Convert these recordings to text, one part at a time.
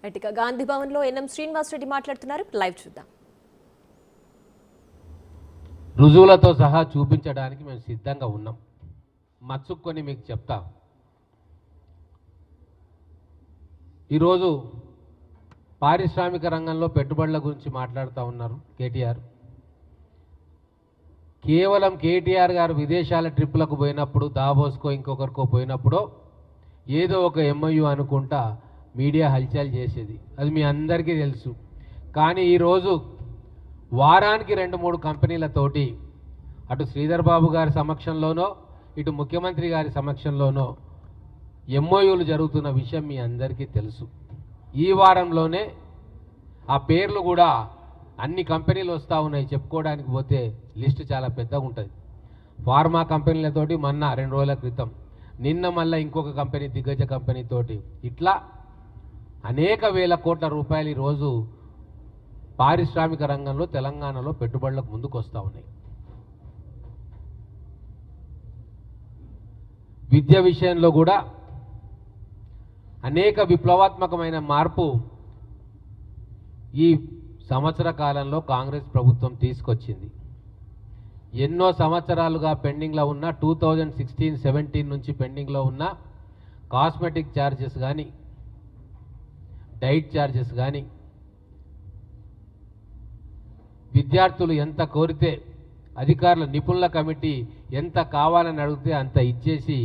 ఇక గాంధీ భవన్లో ఎన్ఎం శ్రీనివాసరెడ్డి మాట్లాడుతున్నారు. లైవ్ చూద్దాం. రుజువులతో సహా చూపించడానికి మేము సిద్ధంగా ఉన్నాం. మచ్చుకొని మీకు చెప్తా. ఈరోజు పారిశ్రామిక రంగంలో పెట్టుబడుల గురించి మాట్లాడుతూ ఉన్నారు కేటీఆర్. కేవలం కేటీఆర్ గారు విదేశాల ట్రిప్పులకు పోయినప్పుడు, దావోస్కో ఇంకొకరికో పోయినప్పుడు ఏదో ఒక ఎంఓయూ అనుకుంటా మీడియా హల్చల్ చేసేది, అది మీ అందరికీ తెలుసు. కానీ ఈరోజు వారానికి 2-3 కంపెనీలతోటి అటు శ్రీధర్ బాబు గారి సమక్షంలోనో ఇటు ముఖ్యమంత్రి గారి సమక్షంలోనో ఎంఓయూలు జరుగుతున్న విషయం మీ అందరికీ తెలుసు. ఈ వారంలోనే ఆ పేర్లు కూడా అన్ని కంపెనీలు వస్తూ ఉన్నాయి. చెప్పుకోవడానికి పోతే లిస్టు చాలా పెద్దగా ఉంటుంది. ఫార్మా కంపెనీలతోటి మొన్న 2 రోజుల క్రితం, నిన్న మళ్ళీ ఇంకొక కంపెనీ దిగ్గజ కంపెనీతోటి, ఇట్లా అనేక వేల కోట్ల రూపాయలు ఈరోజు పారిశ్రామిక రంగంలో తెలంగాణలో పెట్టుబడులకు ముందుకు వస్తూ ఉన్నాయి. విద్య విషయంలో కూడా అనేక విప్లవాత్మకమైన మార్పు ఈ సంవత్సర కాలంలో కాంగ్రెస్ ప్రభుత్వం తీసుకొచ్చింది. ఎన్నో సంవత్సరాలుగా పెండింగ్లో ఉన్న 2016-17 నుంచి పెండింగ్లో ఉన్న కాస్మెటిక్ ఛార్జెస్ కానీ, డైట్ ఛార్జెస్ కానీ, విద్యార్థులు ఎంత కోరితే అధికారుల నిపుణుల కమిటీ ఎంత కావాలని అడిగితే అంత ఇచ్చేసి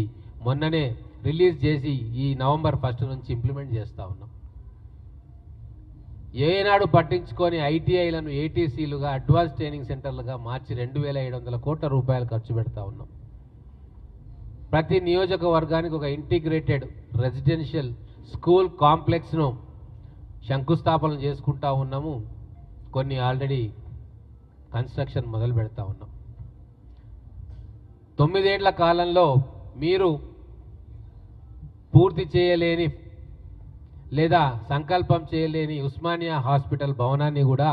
మొన్ననే రిలీజ్ చేసి ఈ నవంబర్ 1 నుంచి ఇంప్లిమెంట్ చేస్తూ ఉన్నాం. ఏనాడు పట్టించుకొని ఐటీఐలను ఏటీసీలుగా అడ్వాన్స్ ట్రైనింగ్ సెంటర్లుగా మార్చి 2,700 కోట్ల రూపాయలు ఖర్చు పెడతా ఉన్నాం. ప్రతి నియోజకవర్గానికి ఒక ఇంటిగ్రేటెడ్ రెసిడెన్షియల్ స్కూల్ కాంప్లెక్స్ను శంకుస్థాపన చేసుకుంటా ఉన్నాము. కొన్ని ఆల్రెడీ కన్స్ట్రక్షన్ మొదలు పెడతా ఉన్నాం. 9 ఏళ్ల కాలంలో మీరు పూర్తి చేయలేని లేదా సంకల్పం చేయలేని ఉస్మానియా హాస్పిటల్ భవనాన్ని కూడా,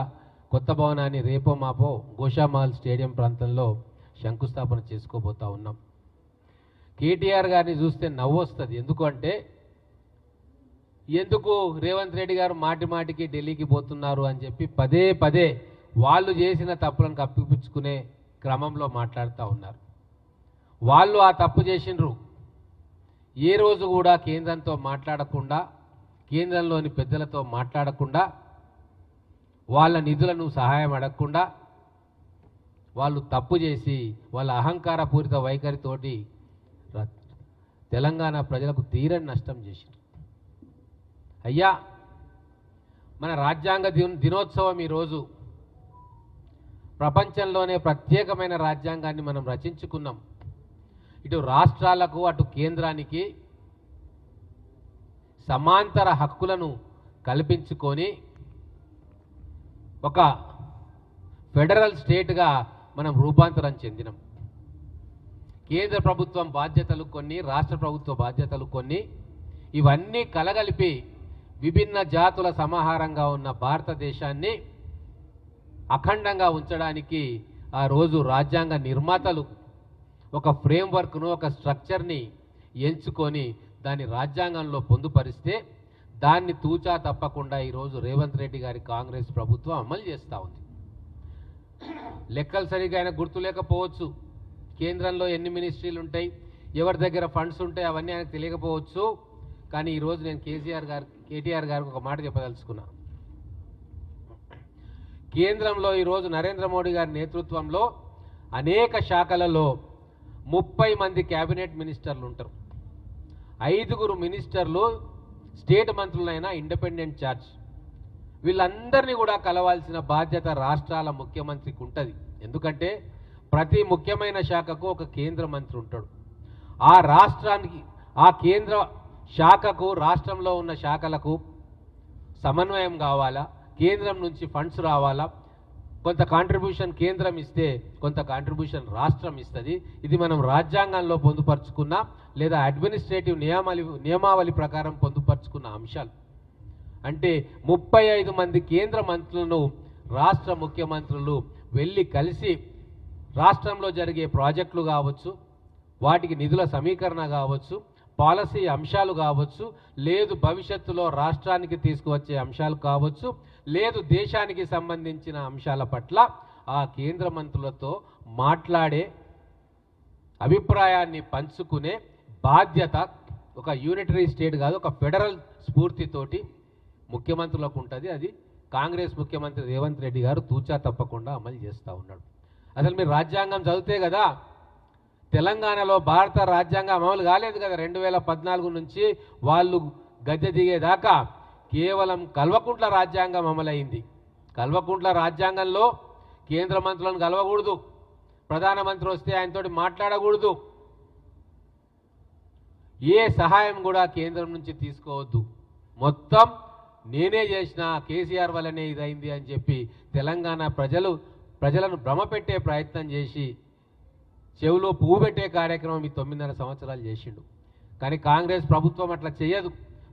కొత్త భవనాన్ని రేపో మాపో గోషామాల్ స్టేడియం ప్రాంతంలో శంకుస్థాపన చేసుకోబోతా ఉన్నాం. కేటీఆర్ గారిని చూస్తే నవ్వు వస్తుంది. ఎందుకు రేవంత్ రెడ్డి గారు మాటి మాటికి ఢిల్లీకి పోతున్నారు అని చెప్పి పదే పదే వాళ్ళు చేసిన తప్పులను కప్పిపుచ్చుకునే క్రమంలో మాట్లాడుతూ ఉన్నారు. వాళ్ళు ఆ తప్పు చేసిండ్రు. ఏ రోజు కూడా కేంద్రంతో మాట్లాడకుండా, కేంద్రంలోని పెద్దలతో మాట్లాడకుండా, వాళ్ళ నిధులను సహాయం అడగకుండా వాళ్ళు తప్పు చేసి వాళ్ళ అహంకారపూరిత వైఖరితోటి తెలంగాణ ప్రజలకు తీరని నష్టం చేసిండ్రు. అయ్యా, మన రాజ్యాంగ దినోత్సవం ఈరోజు. ప్రపంచంలోనే ప్రత్యేకమైన రాజ్యాంగాన్ని మనం రచించుకున్నాం. ఇటు రాష్ట్రాలకు అటు కేంద్రానికి సమాంతర హక్కులను కల్పించుకొని ఒక ఫెడరల్ స్టేట్గా మనం రూపాంతరం చెందినాం. కేంద్ర ప్రభుత్వం బాధ్యతలు కొన్ని, రాష్ట్ర ప్రభుత్వ బాధ్యతలు కొన్ని, ఇవన్నీ కలగలిపి విభిన్న జాతుల సమాహారంగా ఉన్న భారతదేశాన్ని అఖండంగా ఉంచడానికి ఆ రోజు రాజ్యాంగ నిర్మాతలు ఒక ఫ్రేమ్వర్క్ను, ఒక స్ట్రక్చర్ని ఎంచుకొని దాన్ని రాజ్యాంగంలో పొందుపరిస్తే దాన్ని తూచా తప్పకుండా ఈరోజు రేవంత్ రెడ్డి గారి కాంగ్రెస్ ప్రభుత్వం అమలు చేస్తూ ఉంది. లెక్కలు సరిగా ఆయన గుర్తు లేకపోవచ్చు, కేంద్రంలో ఎన్ని మినిస్ట్రీలు ఉంటాయి, ఎవరి దగ్గర ఫండ్స్ ఉంటాయి, అవన్నీ ఆయనకు తెలియకపోవచ్చు. కానీ ఈరోజు నేను కేటీఆర్ గారికి ఒక మాట చెప్పదలుచుకున్నా. కేంద్రంలో ఈరోజు నరేంద్ర మోడీ గారి నేతృత్వంలో అనేక శాఖలలో 30 మంది క్యాబినెట్ మినిస్టర్లు ఉంటారు. 5 మినిస్టర్లు స్టేట్ మంత్రులైన ఇండిపెండెంట్ ఛార్జ్. వీళ్ళందరినీ కూడా కలవాల్సిన బాధ్యత రాష్ట్రాల ముఖ్యమంత్రికి ఉంటుంది. ఎందుకంటే ప్రతి ముఖ్యమైన శాఖకు ఒక కేంద్ర మంత్రి ఉంటాడు. ఆ రాష్ట్రానికి, ఆ కేంద్ర శాఖకు, రాష్ట్రంలో ఉన్న శాఖలకు సమన్వయం కావాలా, కేంద్రం నుంచి ఫండ్స్ రావాలా, కొంత కాంట్రిబ్యూషన్ కేంద్రం ఇస్తే కొంత కాంట్రిబ్యూషన్ రాష్ట్రం ఇస్తుంది. ఇది మనం రాజ్యాంగంలో పొందుపరుచుకున్న లేదా అడ్మినిస్ట్రేటివ్ నియమావళి ప్రకారం పొందుపరుచుకున్న అంశాలు. అంటే 35 మంది కేంద్ర మంత్రులను రాష్ట్ర ముఖ్యమంత్రులు వెళ్ళి కలిసి రాష్ట్రంలో జరిగే ప్రాజెక్టులు కావచ్చు, వాటికి నిధుల సమీకరణ కావచ్చు, పాలసీ అంశాలు కావచ్చు, లేదు భవిష్యత్తులో రాష్ట్రానికి తీసుకువచ్చే అంశాలు కావచ్చు, లేదు దేశానికి సంబంధించిన అంశాల పట్ల ఆ కేంద్ర మంత్రులతో మాట్లాడే అభిప్రాయాన్ని పంచుకునే బాధ్యత ఒక యూనిటరీ స్టేట్ కాదు, ఒక ఫెడరల్ స్ఫూర్తితోటి ముఖ్యమంత్రులకు ఉంటుంది. అది కాంగ్రెస్ ముఖ్యమంత్రి రేవంత్ రెడ్డి గారు తూచా తప్పకుండా అమలు చేస్తూ ఉన్నాడు. అసలు మీరు రాజ్యాంగం చదివితే కదా, తెలంగాణలో భారత రాజ్యాంగం అమలు కాలేదు కదా. 2014 నుంచి వాళ్ళు గద్దె దిగేదాకా కేవలం కల్వకుంట్ల రాజ్యాంగం అమలైంది. కల్వకుంట్ల రాజ్యాంగంలో కేంద్ర మంత్రులను కలవకూడదు, ప్రధానమంత్రి వస్తే ఆయనతోటి మాట్లాడకూడదు, ఏ సహాయం కూడా కేంద్రం నుంచి తీసుకోవద్దు, మొత్తం నేనే చేసిన కేసీఆర్ వల్లనే ఇదైంది అని చెప్పి తెలంగాణ ప్రజలను భ్రమపెట్టే ప్రయత్నం చేసి చెవులో పువ్వు పెట్టే కార్యక్రమం ఈ 9.5 సంవత్సరాలు చేసిండు. కానీ కాంగ్రెస్ ప్రభుత్వం అట్లా చేయదు.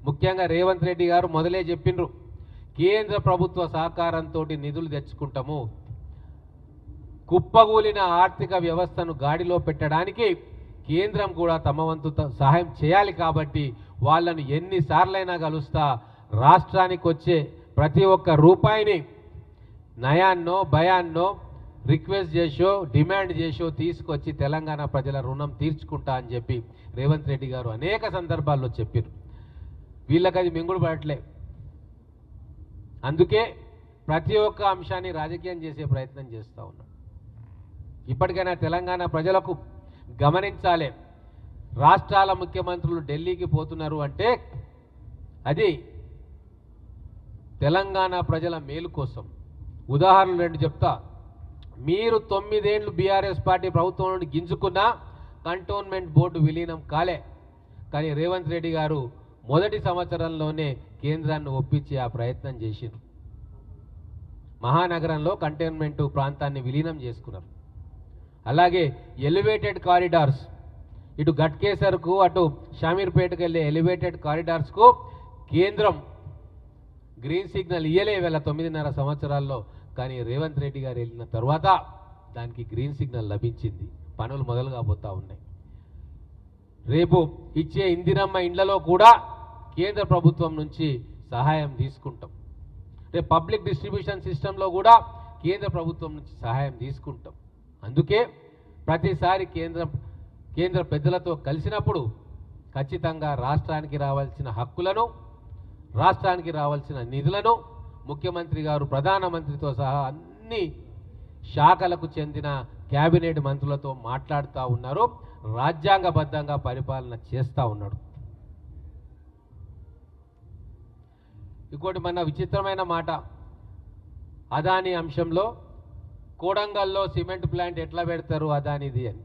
ముఖ్యంగా రేవంత్ రెడ్డి గారు మొదలే చెప్పిండ్రు, కేంద్ర ప్రభుత్వ సహకారంతో నిధులు తెచ్చుకుంటాము, కుప్పగూలిన ఆర్థిక వ్యవస్థను గాడిలో పెట్టడానికి కేంద్రం కూడా తమ వంతు సహాయం చేయాలి, కాబట్టి వాళ్ళను ఎన్నిసార్లైనా కలుస్తా, రాష్ట్రానికి వచ్చే ప్రతి ఒక్క రూపాయిని నయాన్నో భయాన్నో రిక్వెస్ట్ చేసో డిమాండ్ చేసో తీసుకొచ్చి తెలంగాణ ప్రజల రుణం తీర్చుకుంటా అని చెప్పి రేవంత్ రెడ్డి గారు అనేక సందర్భాల్లో చెప్పారు. వీళ్ళకి అది మింగుడు పడట్లే. అందుకే ప్రతి ఒక్క అంశాన్ని రాజకీయం చేసే ప్రయత్నం చేస్తూ ఉన్నాం. ఇప్పటికైనా తెలంగాణ ప్రజలకు గమనించాలి, రాష్ట్రాల ముఖ్యమంత్రులు ఢిల్లీకి పోతున్నారు అంటే అది తెలంగాణ ప్రజల మేలు కోసం. ఉదాహరణలు 2 చెప్తా. మీరు 9 ఏళ్ళు బీఆర్ఎస్ పార్టీ ప్రభుత్వం నుండి గింజుకున్నా కంటోన్మెంట్ బోర్డు విలీనం కాలే, కానీ రేవంత్ రెడ్డి గారు మొదటి సంవత్సరంలోనే కేంద్రాన్ని ఒప్పించి ఆ ప్రయత్నం చేశారు. మహానగరంలో కంటోన్మెంట్ ప్రాంతాన్ని విలీనం చేసుకున్నారు. అలాగే ఎలివేటెడ్ కారిడార్స్, ఇటు గట్కేసర్కు అటు షామీర్పేటకు వెళ్ళే ఎలివేటెడ్ కారిడార్స్కు కేంద్రం గ్రీన్ సిగ్నల్ ఇయ్యలే వేళ 9.5 సంవత్సరాల్లో. కానీ రేవంత్ రెడ్డి గారు వెళ్ళిన తర్వాత దానికి గ్రీన్ సిగ్నల్ లభించింది, పనులు మొదలు కాబోతా ఉన్నాయి. రేపు ఇచ్చే ఇందిరమ్మ ఇండ్లలో కూడా కేంద్ర ప్రభుత్వం నుంచి సహాయం తీసుకుంటాం. రేపు పబ్లిక్ డిస్ట్రిబ్యూషన్ సిస్టంలో కూడా కేంద్ర ప్రభుత్వం నుంచి సహాయం తీసుకుంటాం. అందుకే ప్రతిసారి కేంద్ర పెద్దలతో కలిసినప్పుడు ఖచ్చితంగా రాష్ట్రానికి రావాల్సిన హక్కులను, రాష్ట్రానికి రావాల్సిన నిధులను ముఖ్యమంత్రి గారు ప్రధానమంత్రితో సహా అన్ని శాఖలకు చెందిన కేబినెట్ మంత్రులతో మాట్లాడుతూ ఉన్నారు, రాజ్యాంగబద్ధంగా పరిపాలన చేస్తూ ఉన్నాడు. ఇంకోటి మన విచిత్రమైన మాట, అదానీ అంశంలో కోడంగల్లో సిమెంట్ ప్లాంట్ ఎట్లా పెడతారు అదానిది అని.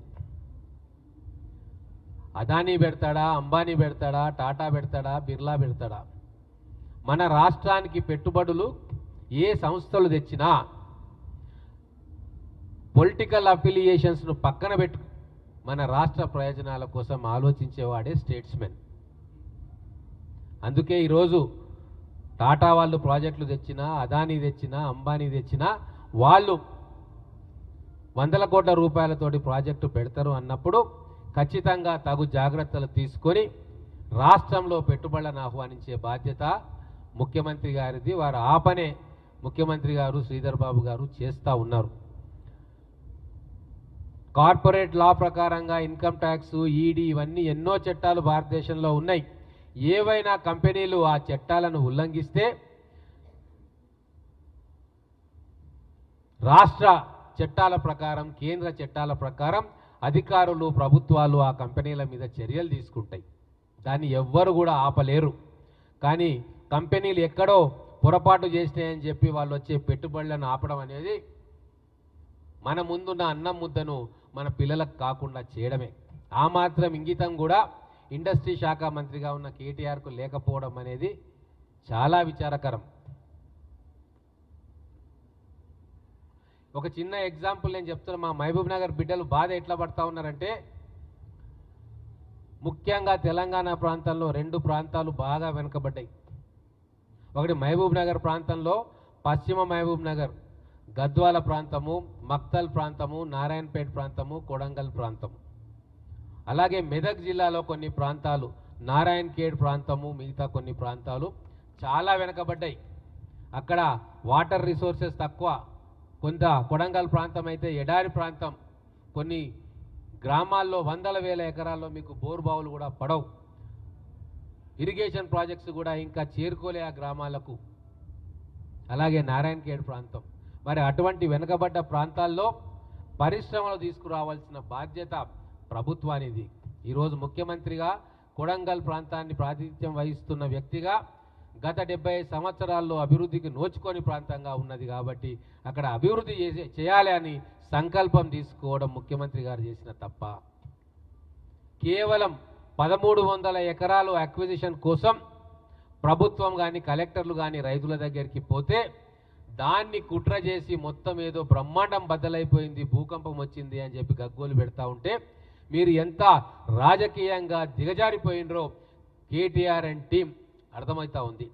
అదానీ పెడతాడా, అంబానీ పెడతాడా, టాటా పెడతాడా, బిర్లా పెడతాడా? మన రాష్ట్రానికి పెట్టుబడులు ఏ సంస్థలు తెచ్చినా పొలిటికల్ అఫిలియేషన్స్ను పక్కన పెట్టు మన రాష్ట్ర ప్రయోజనాల కోసం ఆలోచించేవాడే స్టేట్స్మెన్. అందుకే ఈరోజు టాటా వాళ్ళు ప్రాజెక్టులు తెచ్చినా, అదానీ తెచ్చినా, అంబానీ తెచ్చినా వాళ్ళు 100 కోట్ల రూపాయలతోటి ప్రాజెక్టు పెడతారు అన్నప్పుడు ఖచ్చితంగా తగు జాగ్రత్తలు తీసుకొని రాష్ట్రంలో పెట్టుబడులను ఆహ్వానించే బాధ్యత ముఖ్యమంత్రి గారిది. వారు ఆ పనే ముఖ్యమంత్రి గారు శ్రీధర్ బాబు గారు చేస్తూ ఉన్నారు. కార్పొరేట్ లా ప్రకారంగా ఇన్కమ్ ట్యాక్స్, ఈడీ ఇవన్నీ ఎన్నో చట్టాలు భారతదేశంలో ఉన్నాయి. ఏవైనా కంపెనీలు ఆ చట్టాలను ఉల్లంఘిస్తే రాష్ట్ర చట్టాల ప్రకారం, కేంద్ర చట్టాల ప్రకారం అధికారులు, ప్రభుత్వాలు ఆ కంపెనీల మీద చర్యలు తీసుకుంటాయి. దాన్ని ఎవ్వరు కూడా ఆపలేరు. కానీ కంపెనీలు ఎక్కడో పొరపాటు చేసినాయని చెప్పి వాళ్ళు వచ్చే పెట్టుబడులను ఆపడం అనేది మన ముందున్న అన్నం ముద్దను మన పిల్లలకు కాకుండా చేయడమే. ఆ మాత్రం ఇంగితం కూడా ఇండస్ట్రీ శాఖ మంత్రిగా ఉన్న కేటీఆర్కు లేకపోవడం అనేది చాలా విచారకరం. ఒక చిన్న ఎగ్జాంపుల్ నేను చెప్తున్నా. మా మహబూబ్ నగర్ బిడ్డలు బాధ ఎట్లా పడతా ఉన్నారంటే, ముఖ్యంగా తెలంగాణ ప్రాంతంలో 2 ప్రాంతాలు బాగా వెనుకబడ్డాయి. ఒకటి మహబూబ్ నగర్ ప్రాంతంలో పశ్చిమ మహబూబ్ నగర్, గద్వాల ప్రాంతము, మక్తల్ ప్రాంతము, నారాయణపేట ప్రాంతము, కొడంగల్ ప్రాంతము. అలాగే మెదక్ జిల్లాలో కొన్ని ప్రాంతాలు నారాయణ్ ఖేడ్ ప్రాంతము మిగతా కొన్ని ప్రాంతాలు చాలా వెనకబడ్డాయి. అక్కడ వాటర్ రిసోర్సెస్ తక్కువ. కొంత కొడంగల్ ప్రాంతం అయితే ఎడారి ప్రాంతం. కొన్ని గ్రామాల్లో వందల వేల ఎకరాల్లో మీకు బోర్ బావులు కూడా పడవు. ఇరిగేషన్ ప్రాజెక్ట్స్ కూడా ఇంకా చేరుకోలే ఆ గ్రామాలకు. అలాగే నారాయణ్ ఖేడ్ ప్రాంతం. మరి అటువంటి వెనుకబడ్డ ప్రాంతాల్లో పరిశ్రమలు తీసుకురావాల్సిన బాధ్యత ప్రభుత్వానిది. ఈరోజు ముఖ్యమంత్రిగా కొడంగల్ ప్రాంతాన్ని ప్రాతినిధ్యం వహిస్తున్న వ్యక్తిగా గత 70 సంవత్సరాల్లో అభివృద్ధికి నోచుకొని ప్రాంతంగా ఉన్నది కాబట్టి అక్కడ అభివృద్ధి చేయాలి అని సంకల్పం తీసుకోవడం ముఖ్యమంత్రి గారు చేసిన తప్ప. కేవలం 1300 ఎకరాలు అక్విజిషన్ కోసం ప్రభుత్వం కానీ కలెక్టర్లు కానీ రైతుల దగ్గరికి పోతే దాన్ని కుట్ర చేసి మొత్తం ఏదో బ్రహ్మాండం బద్దలైపోయింది, భూకంపం వచ్చింది అని చెప్పి గగ్గోలు పెడతా ఉంటే మీరు ఎంత రాజకీయంగా దిగజారిపోయినరో కేటీఆర్ అండ్ టీం అర్థమవుతా ఉంది.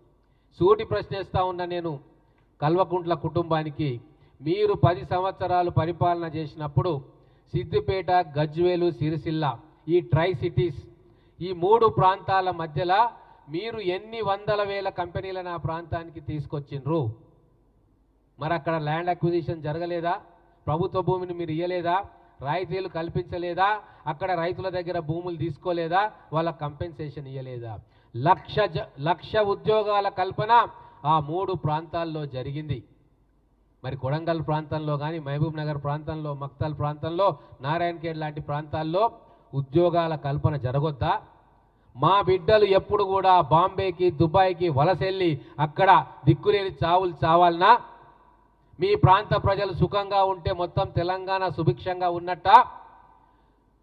సూటి ప్రశ్నిస్తా ఉన్నా నేను కల్వకుంట్ల కుటుంబానికి. మీరు 10 సంవత్సరాలు పరిపాలన చేసినప్పుడు సిద్దిపేట, గజ్వేలు, సిరిసిల్ల ఈ ట్రై సిటీస్ ఈ 3 ప్రాంతాల మధ్యలో మీరు ఎన్ని వందల వేల కంపెనీలను ఆ ప్రాంతానికి తీసుకొచ్చిండ్రు? మరి అక్కడ ల్యాండ్ అక్విజిషన్ జరగలేదా? ప్రభుత్వ భూమిని మీరు ఇయ్యలేదా? రాయితీలు కల్పించలేదా? అక్కడ రైతుల దగ్గర భూములు తీసుకోలేదా? వాళ్ళ కంపెన్సేషన్ ఇయ్యలేదా? లక్ష ఉద్యోగాల కల్పన ఆ 3 ప్రాంతాల్లో జరిగింది. మరి కొడంగల్ ప్రాంతంలో కానీ, మహబూబ్ నగర్ ప్రాంతంలో, మక్తల్ ప్రాంతంలో, నారాయణ్ ఖేడ్ లాంటి ప్రాంతాల్లో ఉద్యోగాల కల్పన జరగొద్దా? మా బిడ్డలు ఎప్పుడు కూడా బాంబేకి, దుబాయ్కి వలసెళ్ళి అక్కడ దిక్కులేని చావులు చావాలనా? మీ ప్రాంత ప్రజలు సుఖంగా ఉంటే మొత్తం తెలంగాణ సుభిక్షంగా ఉన్నట్ట?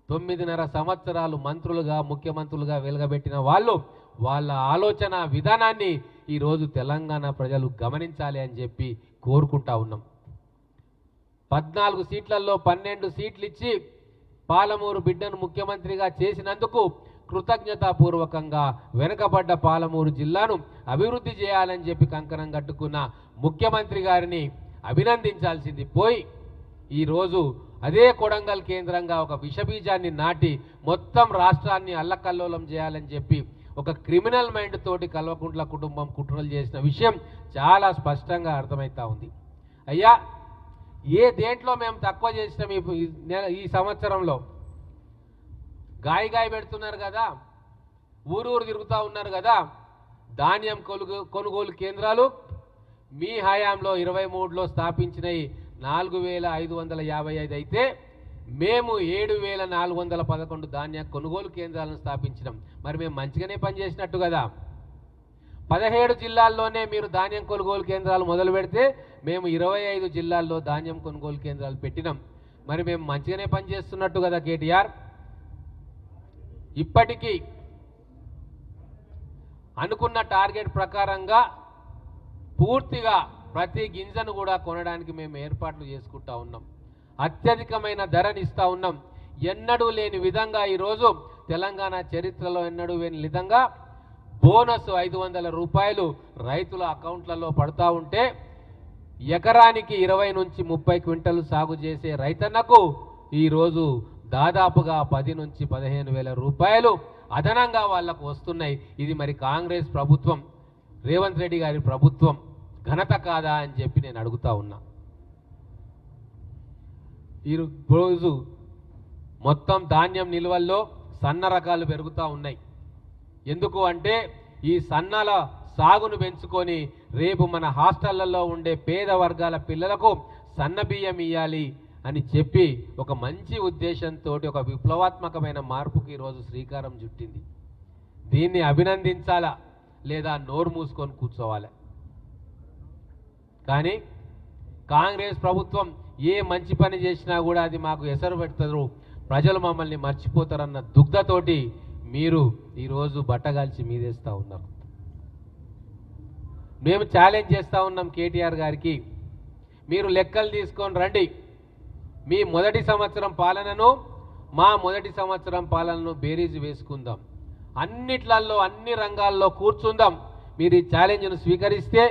9.5 సంవత్సరాలు మంత్రులుగా, ముఖ్యమంత్రులుగా వెలుగబెట్టిన వాళ్ళు వాళ్ళ ఆలోచన విధానాన్ని ఈరోజు తెలంగాణ ప్రజలు గమనించాలి అని చెప్పి కోరుకుంటా ఉన్నాం. 14 సీట్లలో 12 సీట్లు ఇచ్చి పాలమూరు బిడ్డను ముఖ్యమంత్రిగా చేసినందుకు కృతజ్ఞతాపూర్వకంగా వెనుకబడ్డ పాలమూరు జిల్లాను అభివృద్ధి చేయాలని చెప్పి కంకణం కట్టుకున్న ముఖ్యమంత్రి గారిని అభినందించాల్సింది పోయి ఈరోజు అదే కొడంగల్ కేంద్రంగా ఒక విషబీజాన్ని నాటి మొత్తం రాష్ట్రాన్ని అల్లకల్లోలం చేయాలని చెప్పి ఒక క్రిమినల్ మైండ్ తోటి కల్వకుంట్ల కుటుంబం కుట్రలు చేసిన విషయం చాలా స్పష్టంగా అర్థమవుతా ఉంది. అయ్యా, ఏ దేంట్లో మేము తక్కువ చేసినాం ఈ సంవత్సరంలో? గాయ పెడుతున్నారు కదా, ఊరూరు తిరుగుతూ ఉన్నారు కదా. ధాన్యం కొనుగోలు కేంద్రాలు మీ హయాంలో 23లో స్థాపించినవి 4555 అయితే మేము 7411 ధాన్య కొనుగోలు కేంద్రాలను స్థాపించినాం. మరి మేము మంచిగానే పనిచేసినట్టు కదా. 17 జిల్లాల్లోనే మీరు ధాన్యం కొనుగోలు కేంద్రాలు మొదలు పెడితే మేము 25 జిల్లాల్లో ధాన్యం కొనుగోలు కేంద్రాలు పెట్టినాం. మరి మేము మంచిగానే పనిచేస్తున్నట్టు కదా కేటీఆర్. ఇప్పటికీ అనుకున్న టార్గెట్ ప్రకారంగా పూర్తిగా ప్రతి గింజను కూడా కొనడానికి మేము ఏర్పాట్లు చేసుకుంటా ఉన్నాం. అత్యధికమైన ధరని ఇస్తూ ఉన్నాం. ఎన్నడూ లేని విధంగా ఈరోజు తెలంగాణ చరిత్రలో ఎన్నడూ లేని విధంగా బోనస్ 500 రూపాయలు రైతుల అకౌంట్లలో పడతా ఉంటే ఎకరానికి 20 నుంచి 30 క్వింటలు సాగు చేసే రైతన్నకు ఈరోజు దాదాపుగా 10 నుంచి 15 వేల రూపాయలు అదనంగా వాళ్లకు వస్తున్నాయి. ఇది మరి కాంగ్రెస్ ప్రభుత్వం, రేవంత్ రెడ్డి గారి ప్రభుత్వం ఘనత కాదా అని చెప్పి నేను అడుగుతా ఉన్నా. ఈరోజు మొత్తం ధాన్యం నిల్వల్లో సన్న రకాలు పెరుగుతూ ఉన్నాయి. ఎందుకు అంటే ఈ సన్నల సాగును పెంచుకొని రేపు మన హాస్టళ్లలో ఉండే పేద వర్గాల పిల్లలకు సన్న బియ్యం ఇవ్వాలి అని చెప్పి ఒక మంచి ఉద్దేశంతో ఒక విప్లవాత్మకమైన మార్పుకి ఈరోజు శ్రీకారం చుట్టింది. దీన్ని అభినందించాలా లేదా నోరు మూసుకొని కూర్చోవాలి? కానీ కాంగ్రెస్ ప్రభుత్వం ఏ మంచి పని చేసినా కూడా అది మాకు ఎసరు పెడతారు, ప్రజలు మమ్మల్ని మర్చిపోతారన్న దుగ్ధతోటి మీరు ఈరోజు బట్టగాల్చి మీదేస్తూ ఉన్నారు. మేము ఛాలెంజ్ చేస్తూ ఉన్నాం కేటీఆర్ గారికి, మీరు లెక్కలు తీసుకొని రండి. మీ మొదటి సంవత్సరం పాలనను మా మొదటి సంవత్సరం పాలనను బేరీజు వేసుకుందాం. అన్నిట్లలో అన్ని రంగాల్లో కూర్చుందాం. మీరు ఈ ఛాలెంజ్ను స్వీకరిస్తే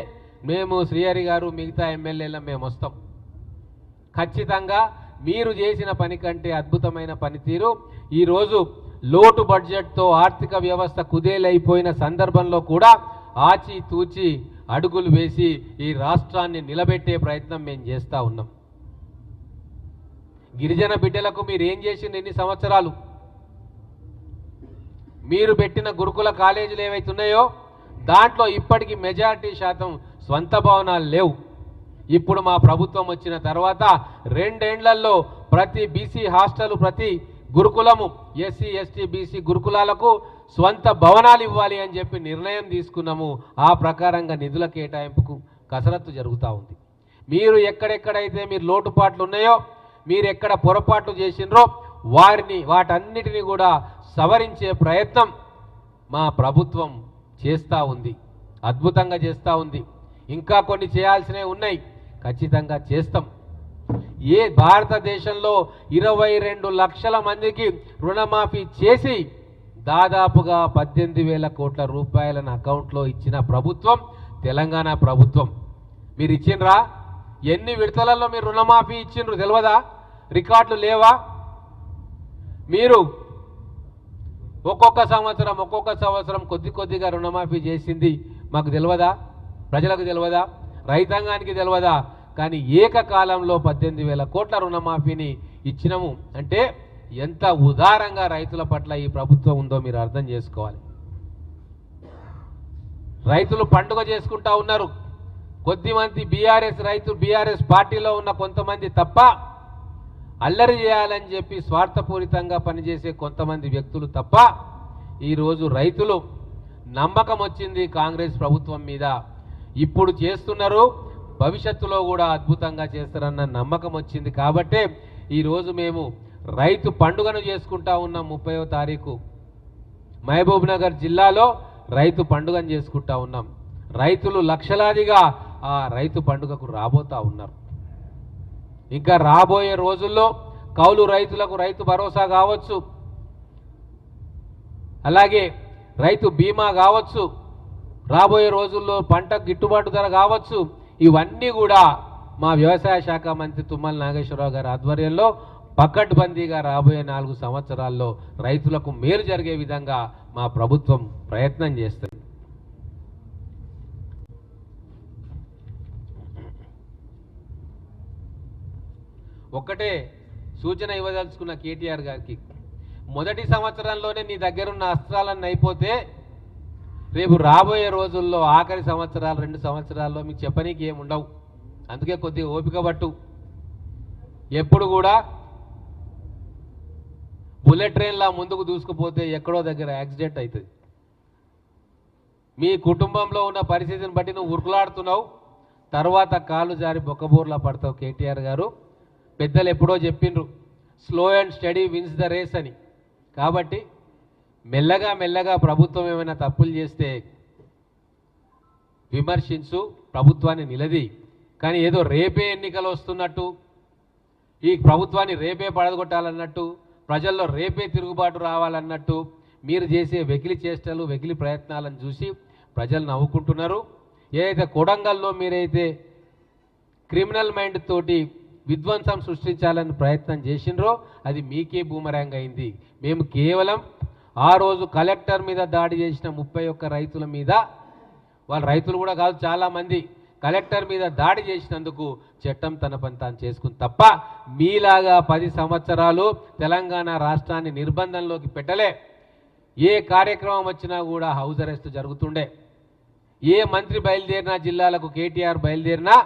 మేము శ్రీహరి గారు మిగతా ఎమ్మెల్యేల మేము వస్తాం. ఖచ్చితంగా మీరు చేసిన పని కంటే అద్భుతమైన పనితీరు ఈరోజు లోటు బడ్జెట్తో ఆర్థిక వ్యవస్థ కుదేలైపోయిన సందర్భంలో కూడా ఆచితూచి అడుగులు వేసి ఈ రాష్ట్రాన్ని నిలబెట్టే ప్రయత్నం మేము చేస్తూ ఉన్నాం. గిరిజన బిడ్డలకు మీరు ఏం చేసింది ఎన్ని సంవత్సరాలు? మీరు పెట్టిన గురుకుల కాలేజీలు ఏవైతే ఉన్నాయో దాంట్లో ఇప్పటికీ మెజారిటీ శాతం స్వంత భవనాలు లేవు. ఇప్పుడు మా ప్రభుత్వం వచ్చిన తర్వాత 2 ఏళ్లలో ప్రతి బీసీ హాస్టల్, ప్రతి గురుకులము, ఎస్సీ ఎస్టీ బీసీ గురుకులాలకు స్వంత భవనాలు ఇవ్వాలి అని చెప్పి నిర్ణయం తీసుకున్నాము. ఆ ప్రకారంగా నిధుల కేటాయింపుకు కసరత్తు జరుగుతూ ఉంది. మీరు ఎక్కడెక్కడైతే మీరు లోటుపాట్లు ఉన్నాయో, మీరు ఎక్కడ పొరపాట్లు చేసినరో వాటన్నిటిని కూడా సవరించే ప్రయత్నం మా ప్రభుత్వం చేస్తూ ఉంది. అద్భుతంగా చేస్తూ ఉంది. ఇంకా కొన్ని చేయాల్సినవి ఉన్నాయి, ఖచ్చితంగా చేస్తాం. భారతదేశంలో 22 లక్షల మందికి రుణమాఫీ చేసి దాదాపుగా 18,000 కోట్ల రూపాయలను అకౌంట్లో ఇచ్చిన ప్రభుత్వం తెలంగాణ ప్రభుత్వం. మీరు ఇచ్చిండ్రా? ఎన్ని విడతలలో మీరు రుణమాఫీ ఇచ్చిండ్రు తెలియదా? రికార్డులు లేవా? మీరు ఒక్కొక్క సంవత్సరం కొద్దిగా రుణమాఫీ చేసింది మాకు తెలియదా? ప్రజలకు తెలియదా? రైతాంగానికి తెలియదా? కానీ ఏకకాలంలో 18,000 కోట్ల రుణమాఫీని ఇచ్చినాము అంటే ఎంత ఉదారంగా రైతుల పట్ల ఈ ప్రభుత్వం ఉందో మీరు అర్థం చేసుకోవాలి. రైతులు పండుగ చేసుకుంటా ఉన్నారు. కొద్దిమంది బీఆర్ఎస్ పార్టీలో ఉన్న కొంతమంది తప్ప అల్లరి చేయాలని చెప్పి స్వార్థపూరితంగా పనిచేసే కొంతమంది వ్యక్తులు తప్ప ఈరోజు రైతులు నమ్మకం వచ్చింది కాంగ్రెస్ ప్రభుత్వం మీద. ఇప్పుడు చేస్తున్నారు, భవిష్యత్తులో కూడా అద్భుతంగా చేస్తారన్న నమ్మకం వచ్చింది. కాబట్టే ఈరోజు మేము రైతు పండుగను చేసుకుంటా ఉన్నాం. 30వ తారీఖు మహబూబ్ నగర్ జిల్లాలో రైతు పండుగను చేసుకుంటా ఉన్నాం. రైతులు లక్షలాదిగా ఆ రైతు పండుగకు రాబోతా ఉన్నారు. ఇంకా రాబోయే రోజుల్లో కౌలు రైతులకు రైతు భరోసా కావచ్చు, అలాగే రైతు బీమా కావచ్చు, రాబోయే రోజుల్లో పంట గిట్టుబాటు ధర కావచ్చు, ఇవన్నీ కూడా మా వ్యవసాయ శాఖ మంత్రి తుమ్మల నాగేశ్వరరావు గారి ఆధ్వర్యంలో పకడ్బందీగా రాబోయే 4 సంవత్సరాల్లో రైతులకు మేలు జరిగే విధంగా మా ప్రభుత్వం ప్రయత్నం చేస్తుంది. ఒక్కటే సూచన ఇవ్వదలుచుకున్న కేటీఆర్ గారికి, మొదటి సంవత్సరంలోనే నీ దగ్గరున్న అస్త్రాలన్నీ అయిపోతే రేపు రాబోయే రోజుల్లో ఆఖరి సంవత్సరాలు 2 సంవత్సరాల్లో మీకు చెప్పనీకి ఏముండవు. అందుకే కొద్దిగా ఓపిక పట్టు. ఎప్పుడు కూడా బుల్లెట్ ట్రైన్లా ముందుకు దూసుకుపోతే ఎక్కడో దగ్గర యాక్సిడెంట్ అవుతుంది. మీ కుటుంబంలో ఉన్న పరిస్థితిని బట్టి నువ్వు ఉరుకులాడుతున్నావు, తర్వాత కాళ్ళు జారి బొక్కబోర్లా పడతావు. కేటీఆర్ గారు పెద్దలు ఎప్పుడో చెప్పిండ్రు, slow and steady wins the race అని. కాబట్టి మెల్లగా ప్రభుత్వం ఏమైనా తప్పులు చేస్తే విమర్శించు, ప్రభుత్వాన్ని నిలది. కానీ ఏదో రేపే ఎన్నికలు వస్తున్నట్టు, ఈ ప్రభుత్వాన్ని రేపే పడగొట్టాలన్నట్టు, ప్రజల్లో రేపే తిరుగుబాటు రావాలన్నట్టు మీరు చేసే వెకిలి చేష్టలు, వెకిలి ప్రయత్నాలను చూసి ప్రజలు నవ్వుకుంటున్నారు. ఏదైతే కొడంగల్లో మీరైతే క్రిమినల్ మైండ్ తోటి విధ్వంసం సృష్టించాలని ప్రయత్నం చేసినరో అది మీకే బూమరాంగ్ అయింది. మేము కేవలం ఆ రోజు కలెక్టర్ మీద దాడి చేసిన 31 రైతుల మీద, వాళ్ళ రైతులు కూడా కాదు చాలామంది, కలెక్టర్ మీద దాడి చేసినందుకు చట్టం తన పని తాను చేసుకుంది తప్ప మీలాగా 10 సంవత్సరాలు తెలంగాణ రాష్ట్రాన్ని నిర్బంధంలోకి పెట్టలే. ఏ కార్యక్రమం వచ్చినా కూడా హౌస్ అరెస్ట్ జరుగుతుండే. ఏ మంత్రి బయలుదేరినా, జిల్లాలకు కేటీఆర్ బయలుదేరినా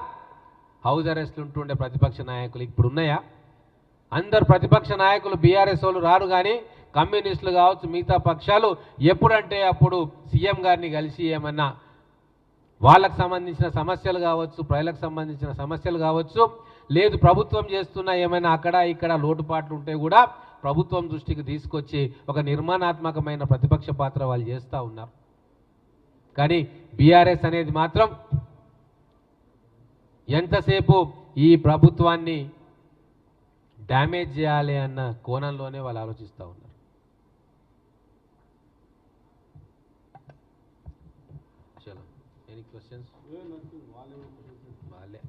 హౌస్ అరెస్ట్లు ఉంటుండే ప్రతిపక్ష నాయకులు. ఇప్పుడు ఉన్నాయా? అందరు ప్రతిపక్ష నాయకులు బీఆర్ఎస్ వాళ్ళు రారు, కానీ కమ్యూనిస్టులు కావచ్చు, మిగతా పక్షాలు ఎప్పుడంటే అప్పుడు సీఎం గారిని కలిసి ఏమన్నా వాళ్ళకు సంబంధించిన సమస్యలు కావచ్చు, ప్రజలకు సంబంధించిన సమస్యలు కావచ్చు, లేదు ప్రభుత్వం చేస్తున్న ఏమైనా అక్కడ ఇక్కడ లోటుపాట్లు ఉంటే కూడా ప్రభుత్వం దృష్టికి తీసుకొచ్చి ఒక నిర్మాణాత్మకమైన ప్రతిపక్ష పాత్ర వాళ్ళు చేస్తూ ఉన్నారు. కానీ బీఆర్ఎస్ అనేది మాత్రం ఎంతసేపు ఈ ప్రభుత్వాన్ని డ్యామేజ్ చేయాలి అన్న కోణంలోనే వాళ్ళు ఆలోచిస్తూ ఉన్నారు. చలో, ఎనీ క్వశ్చన్స్? వాళ్ళే